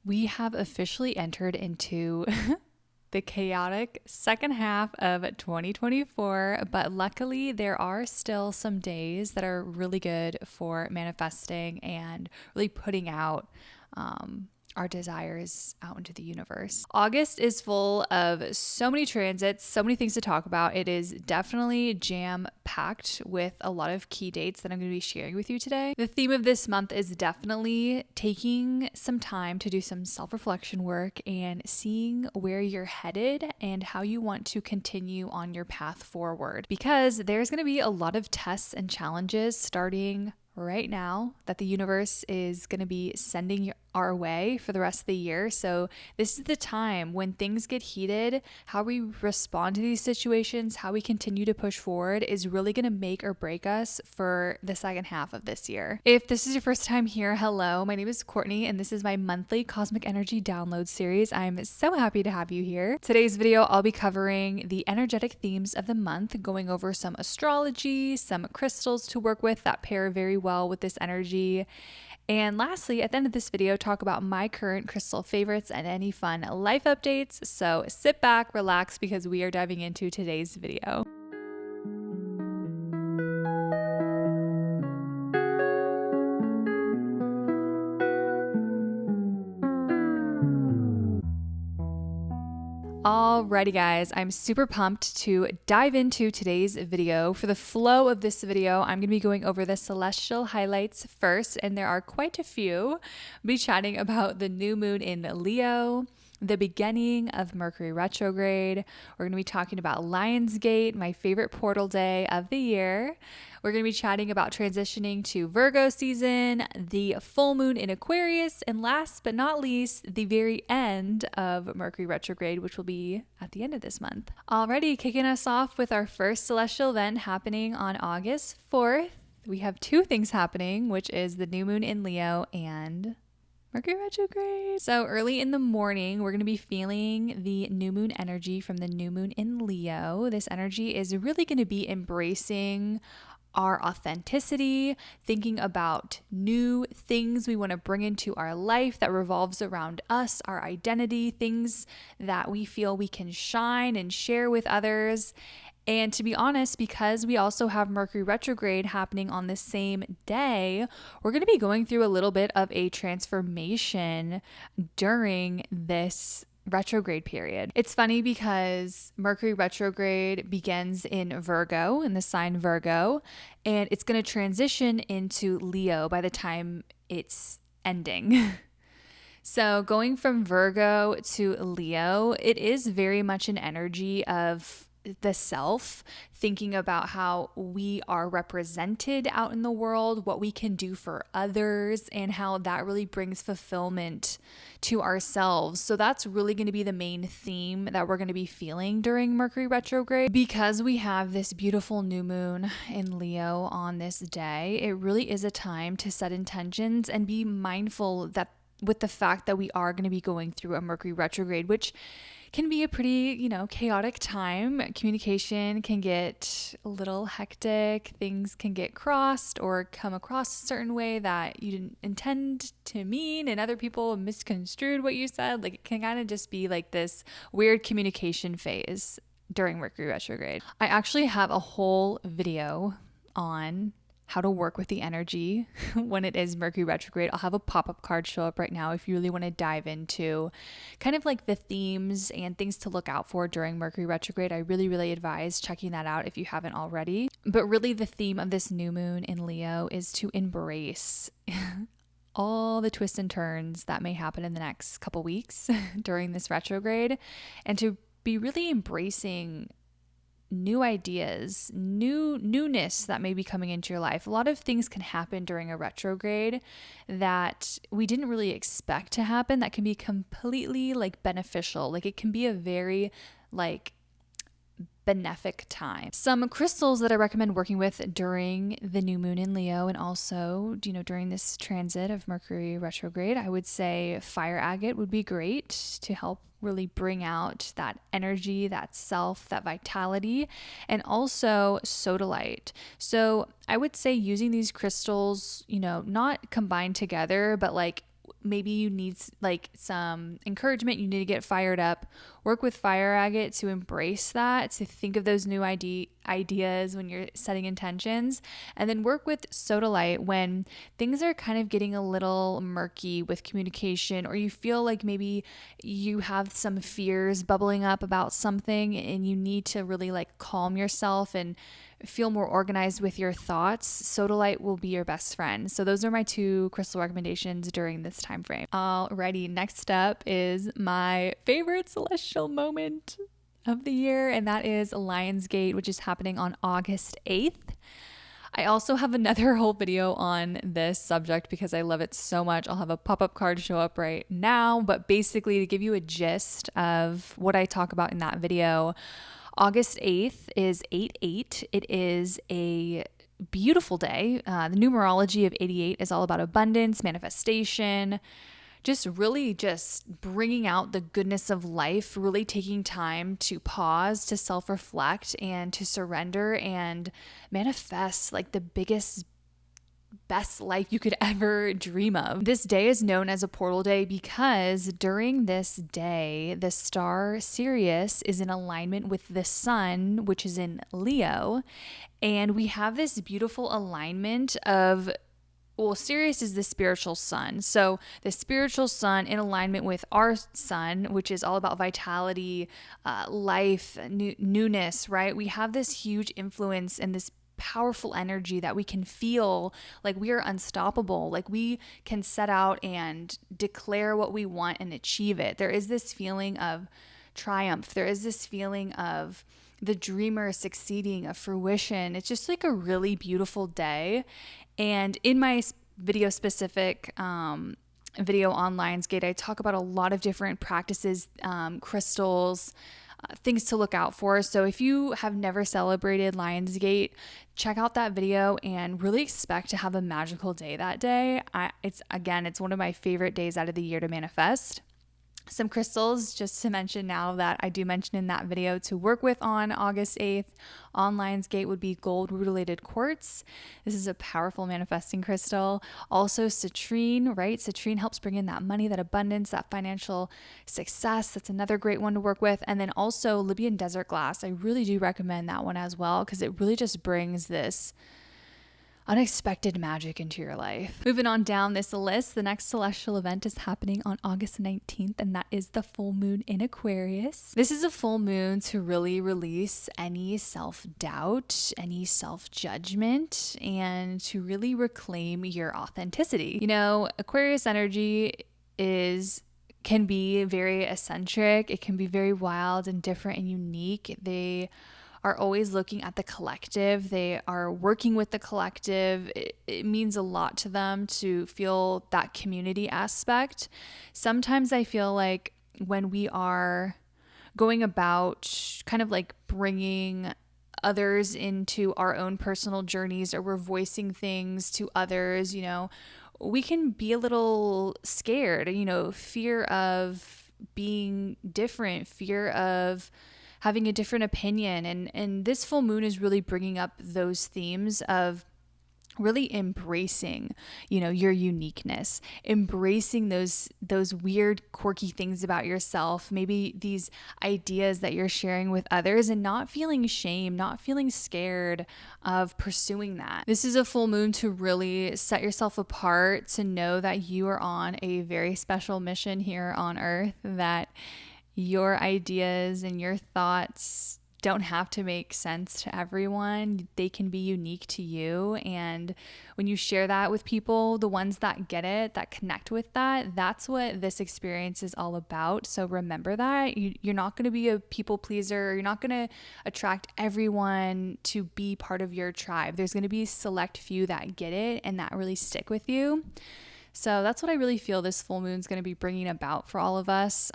We have officially entered into the chaotic second half of 2024, but luckily there are still some days that are really good for manifesting and really putting out our desires out into the universe. August is full of so many transits, so many things to talk about. It is definitely jam-packed with a lot of key dates that I'm going to be sharing with you today. The theme of this month is definitely taking some time to do some self-reflection work and seeing where you're headed and how you want to continue on your path forward. Because there's going to be a lot of tests and challenges starting right now that the universe is going to be sending our way for the rest of the year. So this is the time when things get heated. How we respond to these situations, how we continue to push forward is really going to make or break us for the second half of this year. If this is your first time here, hello, my name is Courtney and this is my monthly Cosmic Energy Download series. I'm so happy to have you here. Today's video, I'll be covering the energetic themes of the month, going over some astrology, some crystals to work with that pair very well with this energy. And lastly, at the end of this video, talk about my current crystal favorites and any fun life updates. So sit back, relax, because we are diving into today's video. Alrighty guys, I'm super pumped to dive into today's video. For the flow of this video, I'm going to be going over the celestial highlights first, and there are quite a few. I'll be chatting about the new moon in Leo, the beginning of Mercury Retrograde. We're going to be talking about Lionsgate, my favorite portal day of the year. We're going to be chatting about transitioning to Virgo season, the full moon in Aquarius, and last but not least, the very end of Mercury Retrograde, which will be at the end of this month. Alrighty, kicking us off with our first celestial event happening on August 4th. We have two things happening, which is the new moon in Leo and Mercury Retrograde. So early in the morning, we're going to be feeling the new moon energy from the new moon in Leo. This energy is really going to be embracing our authenticity, thinking about new things we want to bring into our life that revolves around us, our identity, things that we feel we can shine and share with others. And to be honest, because we also have Mercury retrograde happening on the same day, we're going to be going through a little bit of a transformation during this retrograde period. It's funny because Mercury retrograde begins in Virgo, in the sign Virgo, and it's going to transition into Leo by the time it's ending. So going from Virgo to Leo, it is very much an energy of the self, thinking about how we are represented out in the world, what we can do for others, and how that really brings fulfillment to ourselves. So that's really going to be the main theme that we're going to be feeling during Mercury retrograde. Because we have this beautiful new moon in Leo on this day, it really is a time to set intentions and be mindful that with the fact that we are going to be going through a Mercury retrograde, which can be a pretty, chaotic time. Communication can get a little hectic. Things can get crossed or come across a certain way that you didn't intend to mean, and other people misconstrued what you said. Like, it can kind of just be like this weird communication phase during Mercury retrograde. I actually have a whole video on how to work with the energy when it is Mercury retrograde. I'll have a pop-up card show up right now if you really want to dive into kind of like the themes and things to look out for during Mercury retrograde. I really, really advise checking that out if you haven't already. But really the theme of this new moon in Leo is to embrace all the twists and turns that may happen in the next couple weeks during this retrograde, and to be really embracing new ideas, newness that may be coming into your life. A lot of things can happen during a retrograde that we didn't really expect to happen that can be completely beneficial. It can be a very benefic time. Some crystals that I recommend working with during the new moon in Leo, and also, during this transit of Mercury retrograde, I would say fire agate would be great to help really bring out that energy, that self, that vitality, and also sodalite. So I would say using these crystals, not combined together, but maybe you need like some encouragement, you need to get fired up, work with fire agate to embrace that, to think of those new ideas when you're setting intentions, and then work with sodalite when things are kind of getting a little murky with communication, or you feel like maybe you have some fears bubbling up about something and you need to really like calm yourself and feel more organized with your thoughts. Sodalite will be your best friend. So those are my 2 crystal recommendations during this time frame. Alrighty, next up is my favorite celestial moment of the year, and that is Lionsgate, which is happening on August 8th. I also have another whole video on this subject because I love it so much. I'll have a pop-up card show up right now, but basically to give you a gist of what I talk about in that video, August 8th is 8/8. It is a beautiful day. The numerology of 88 is all about abundance, manifestation, just bringing out the goodness of life, really taking time to pause, to self-reflect, and to surrender and manifest like the best life you could ever dream of. This day is known as a portal day because during this day, the star Sirius is in alignment with the sun, which is in Leo. And we have this beautiful alignment of, well, Sirius is the spiritual sun. So the spiritual sun in alignment with our sun, which is all about vitality, life, newness, right? We have this huge influence and this powerful energy that we can feel like we are unstoppable, like we can set out and declare what we want and achieve it. There is this feeling of triumph. There is this feeling of the dreamer succeeding, of fruition. It's just like a really beautiful day. And in my video specific video on Lionsgate, I talk about a lot of different practices, crystals, things to look out for. So if you have never celebrated Lionsgate, check out that video and really expect to have a magical day that day. It's one of my favorite days out of the year to manifest. Some crystals, just to mention now that I do mention in that video to work with on August 8th on Lionsgate would be gold rutilated quartz. This is a powerful manifesting crystal. Also citrine, right? Citrine helps bring in that money, that abundance, that financial success. That's another great one to work with. And then also Libyan desert glass. I really do recommend that one as well because it really just brings this unexpected magic into your life. Moving on down this list, the next celestial event is happening on August 19th, and that is the full moon in Aquarius. This is a full moon to really release any self-doubt, any self-judgment, and to really reclaim your authenticity. You know, Aquarius energy can be very eccentric. It can be very wild and different and unique. They are always looking at the collective. They are working with the collective. It means a lot to them to feel that community aspect. Sometimes I feel like when we are going about kind of like bringing others into our own personal journeys, or we're voicing things to others, you know, we can be a little scared, you know, fear of being different, fear of having a different opinion. And this full moon is really bringing up those themes of really embracing, you know, your uniqueness, embracing those weird, quirky things about yourself, maybe these ideas that you're sharing with others, and not feeling shame, not feeling scared of pursuing that. This is a full moon to really set yourself apart, to know that you are on a very special mission here on Earth, that your ideas and your thoughts don't have to make sense to everyone. They can be unique to you. And when you share that with people, the ones that get it, that connect with that, that's what this experience is all about. So remember that. You're not going to be a people pleaser. You're not going to attract everyone to be part of your tribe. There's going to be a select few that get it and that really stick with you. So that's what I really feel this full moon is going to be bringing about for all of us.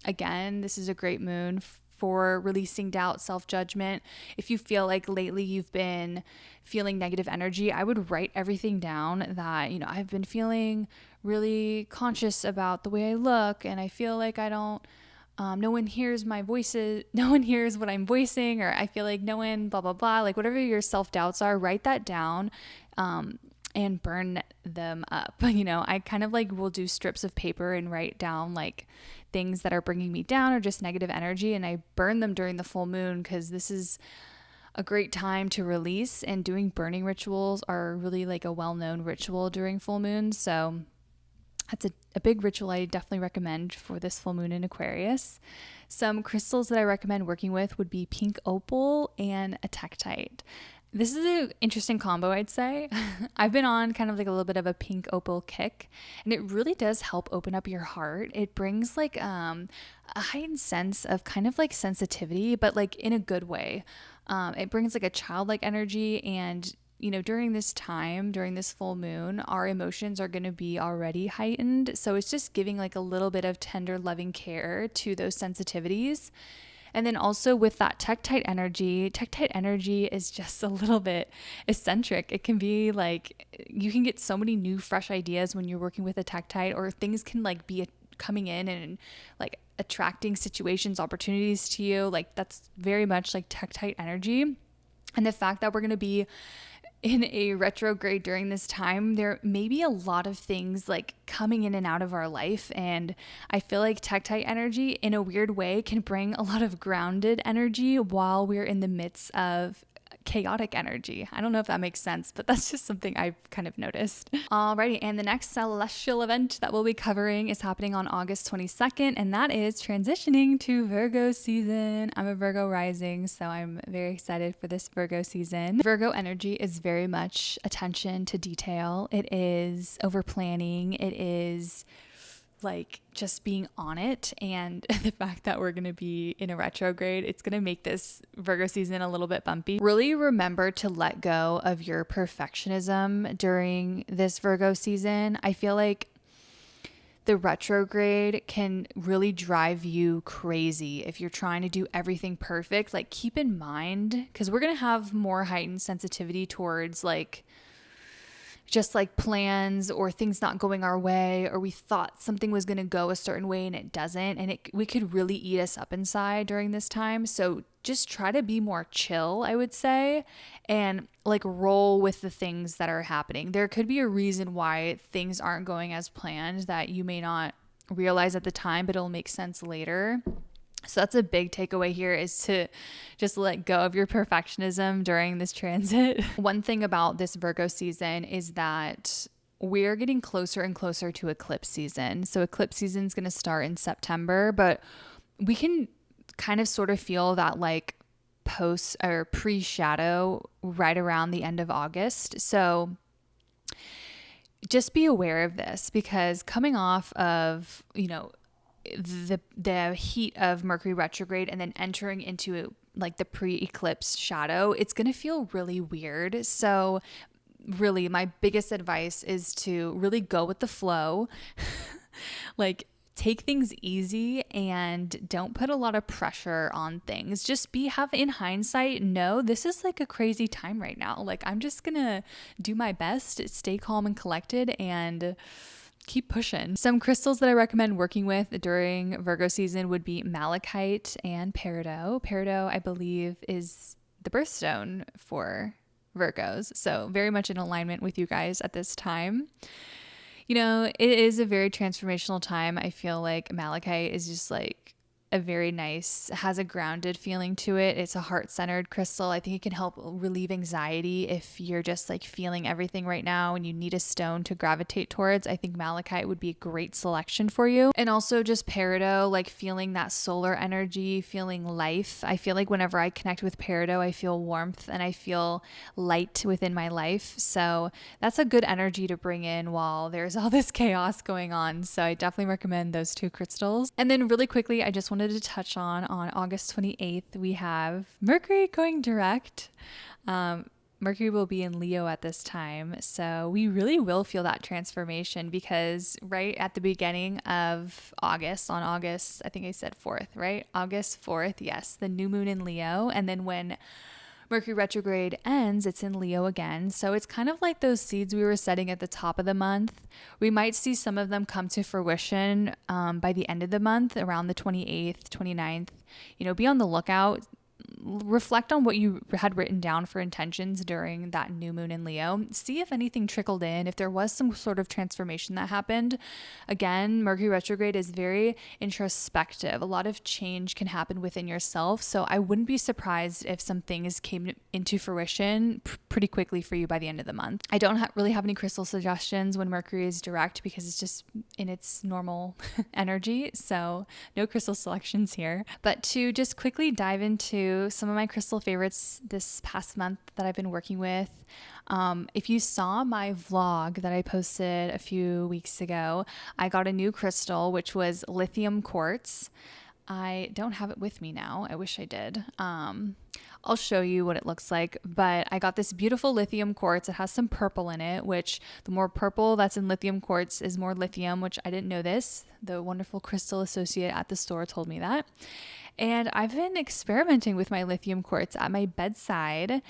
Again, this is a great moon for releasing doubt, self-judgment. If you feel like lately you've been feeling negative energy, I would write everything down that, you know, I've been feeling really conscious about the way I look, and I feel like I don't, no one hears my voices, no one hears what I'm voicing, or I feel like no one, blah, blah, blah, like whatever your self-doubts are, write that down. and burn them up. You know, I kind of like will do strips of paper and write down like things that are bringing me down or just negative energy, and I burn them during the full moon because this is a great time to release, and doing burning rituals are really like a well-known ritual during full moon. So that's a big ritual I definitely recommend for this full moon in Aquarius. Some crystals that I recommend working with would be pink opal and a tektite. This is an interesting combo, I'd say. I've been on kind of like a little bit of a pink opal kick, and it really does help open up your heart. It brings like a heightened sense of kind of like sensitivity, but like in a good way. It brings like a childlike energy, and you know, during this time, during this full moon, our emotions are going to be already heightened. So it's just giving like a little bit of tender, loving care to those sensitivities. And then also with that tektite energy is just a little bit eccentric. It can be like, you can get so many new, fresh ideas when you're working with a tektite, or things can like be coming in and like attracting situations, opportunities to you. Like that's very much like tektite energy. And the fact that we're going to be in a retrograde during this time, there may be a lot of things like coming in and out of our life. And I feel like tektite energy in a weird way can bring a lot of grounded energy while we're in the midst of chaotic energy. I don't know if that makes sense, but that's just something I've kind of noticed. Alrighty, and the next celestial event that we'll be covering is happening on August 22nd, and that is transitioning to Virgo season. I'm a Virgo rising, so I'm very excited for this Virgo season. Virgo energy is very much attention to detail. It is over planning. It is like just being on it, and the fact that we're going to be in a retrograde, it's going to make this Virgo season a little bit bumpy. Really remember to let go of your perfectionism during this Virgo season. I feel like the retrograde can really drive you crazy if you're trying to do everything perfect. Like keep in mind, because we're going to have more heightened sensitivity towards like just like plans or things not going our way, or we thought something was going to go a certain way and it doesn't, and we could really eat us up inside during this time. So just try to be more chill, I would say, and like roll with the things that are happening. There could be a reason why things aren't going as planned that you may not realize at the time, but it'll make sense later. So that's a big takeaway here, is to just let go of your perfectionism during this transit. One thing about this Virgo season is that we're getting closer and closer to eclipse season. So eclipse season is going to start in September, but we can kind of sort of feel that like post or pre-shadow right around the end of August. So just be aware of this, because coming off of, you know, the heat of Mercury retrograde and then entering into like the pre-eclipse shadow, it's going to feel really weird. So really my biggest advice is to really go with the flow. Like take things easy and don't put a lot of pressure on things. Just have in hindsight, know this is like a crazy time right now. Like I'm just going to do my best, stay calm and collected, and keep pushing. Some crystals that I recommend working with during Virgo season would be malachite and peridot. Peridot, I believe, is the birthstone for Virgos. So very much in alignment with you guys at this time. You know, it is a very transformational time. I feel like malachite is just like a very nice, has a grounded feeling to it. It's a heart-centered crystal. I think it can help relieve anxiety if you're just like feeling everything right now and you need a stone to gravitate towards. I think malachite would be a great selection for you. And also just peridot, like feeling that solar energy, feeling life. I feel like whenever I connect with peridot, I feel warmth and I feel light within my life. So that's a good energy to bring in while there's all this chaos going on. So I definitely recommend those two crystals. And then really quickly, I just wanted to touch on August 28th, we have Mercury going direct. Mercury will be in Leo at this time. So we really will feel that transformation, because right at the beginning of August, on August, I think I said 4th, right? August 4th, yes, the new moon in Leo. And then when Mercury retrograde ends, it's in Leo again. So it's kind of like those seeds we were setting at the top of the month. We might see some of them come to fruition by the end of the month, around the 28th, 29th. You know, be on the lookout. reflect on what you had written down for intentions during that new moon in Leo. See if anything trickled in, if there was some sort of transformation that happened. Again, Mercury retrograde is very introspective. A lot of change can happen within yourself. So I wouldn't be surprised if some things came into fruition pretty quickly for you by the end of the month. I don't really have any crystal suggestions when Mercury is direct because it's just in its normal energy. So no crystal selections here. But to just quickly dive into some of my crystal favorites this past month that I've been working with. If you saw my vlog that I posted a few weeks ago, I got a new crystal, which was lithium quartz. I don't have it with me now. I wish I did. I'll show you what it looks like, but I got this beautiful lithium quartz. It has some purple in it, which the more purple that's in lithium quartz is more lithium, which I didn't know this. The wonderful crystal associate at the store told me that. And I've been experimenting with my lithium quartz at my bedside,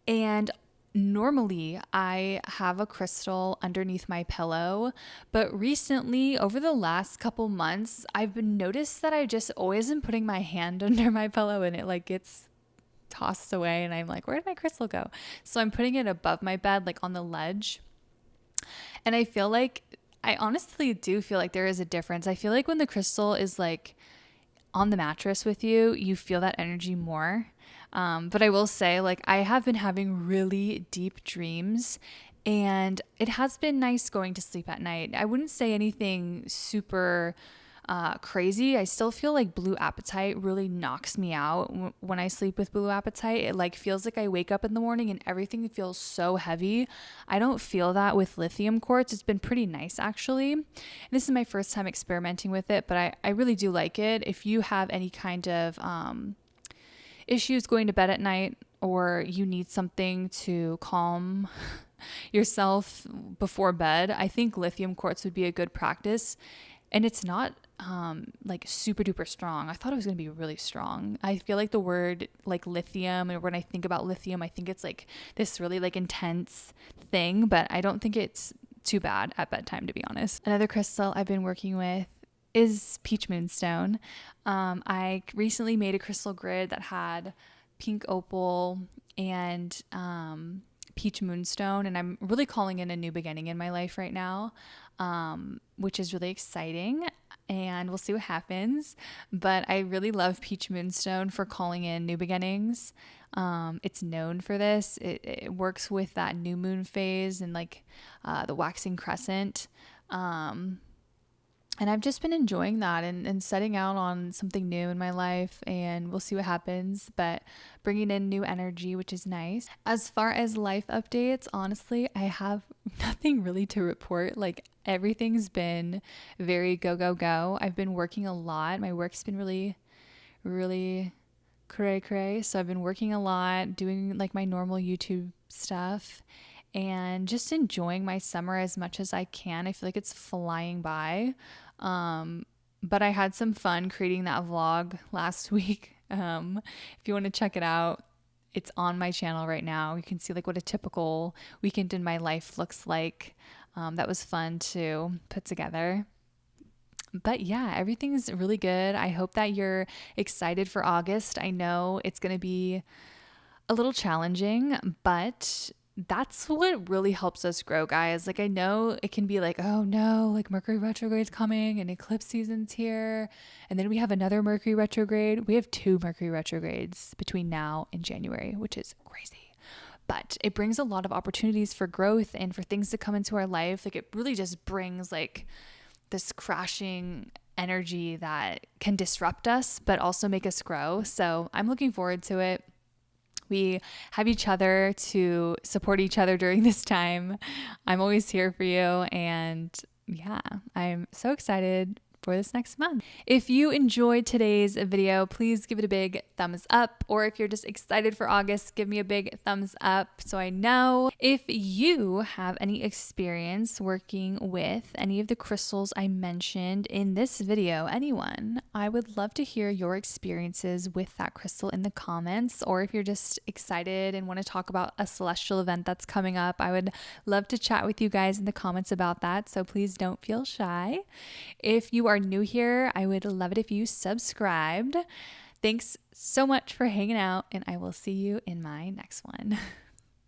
and normally I have a crystal underneath my pillow, but recently over the last couple months, I've been noticed that I just always am putting my hand under my pillow and it like gets tossed away and I'm like, where did my crystal go? So I'm putting it above my bed, like on the ledge. And I honestly do feel like there is a difference. I feel like when the crystal is like on the mattress with you, you feel that energy more. But I will say, like, I have been having really deep dreams and it has been nice going to sleep at night. I wouldn't say anything super crazy. I still feel like blue apatite really knocks me out when I sleep with blue apatite. It like feels like I wake up in the morning and everything feels so heavy. I don't feel that with lithium quartz. It's been pretty nice actually. And this is my first time experimenting with it, but I really do like it. If you have any kind of issues going to bed at night or you need something to calm yourself before bed, I think lithium quartz would be a good practice. And it's not like super duper strong. I thought it was going to be really strong. I feel like the word like lithium, and when I think about lithium, I think it's like this really like intense thing, but I don't think it's too bad at bedtime, to be honest. Another crystal I've been working with is peach moonstone. I recently made a crystal grid that had pink opal and peach moonstone, and I'm really calling in a new beginning in my life right now, which is really exciting, and we'll see what happens. But I really love peach moonstone for calling in new beginnings. It's known for this. It works with that new moon phase and like the waxing crescent. And I've just been enjoying that and setting out on something new in my life, and we'll see what happens, but bringing in new energy, which is nice. As far as life updates, honestly, I have nothing really to report. Like everything's been very go, go, go. I've been working a lot. My work's been really, really cray. So I've been working a lot, doing like my normal YouTube stuff and just enjoying my summer as much as I can. I feel like it's flying by. But I had some fun creating that vlog last week. If you want to check it out, it's on my channel right now. You can see like what a typical weekend in my life looks like. That was fun to put together. But yeah, everything's really good. I hope that you're excited for August. I know it's going to be a little challenging, but that's what really helps us grow, guys. Like I know it can be like, oh no, like Mercury retrograde's coming and eclipse season's here. And then we have another Mercury retrograde. We have 2 Mercury retrogrades between now and January, which is crazy. But it brings a lot of opportunities for growth and for things to come into our life. Like it really just brings like this crashing energy that can disrupt us, but also make us grow. So I'm looking forward to it. We have each other to support each other during this time. I'm always here for you. And yeah, I'm so excited for this next month. If you enjoyed today's video, please give it a big thumbs up. Or if you're just excited for August, give me a big thumbs up so I know. If you have any experience working with any of the crystals I mentioned in this video, anyone, I would love to hear your experiences with that crystal in the comments. Or if you're just excited and want to talk about a celestial event that's coming up, I would love to chat with you guys in the comments about that. So please don't feel shy. If you are new here, I would love it if you subscribed. Thanks so much for hanging out, and I will see you in my next one.